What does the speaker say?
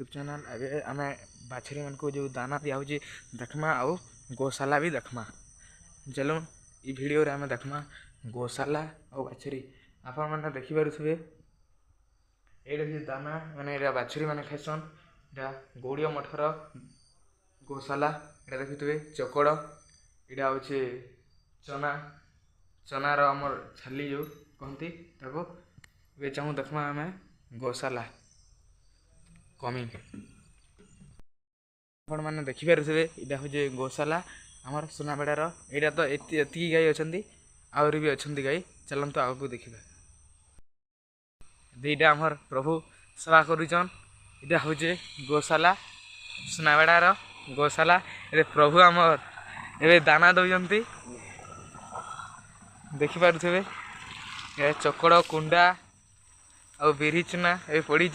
YouTube channel. ए आम बाछड़ी मान को जो दाना दिया देखमा आउ गौशाला भी देखमा। चलो ये वीडियो रे आम देखमा गौशाला और बाछड़ी। आपण मैंने देखिपे ये दाना मैंने बाछड़ी मैंने खाइसन। यहाँ गौड़िया मठर गौशाला ये देखुए चकड़ यहाँ हूँ चना चनार आमर छाली जो कहती ये चाहूँ देखमा आम गौशाला कमी आपण मैंने देखिपे यहाँ हूँ गौशाला आमर सुनाबेड़ार। यहाँ तो एति गाई अच्छा आहरी भी अच्छा गाई। चलते आगे देखा दीटा आमर प्रभु सेवा करुचन। यहाँ हूँ गौशाला सुनाबेड़ार गौशाला। ये प्रभु आमर ए दाना दौरान देखिपे चकड़ कुंडा और बिरी चुना ये पड़ी।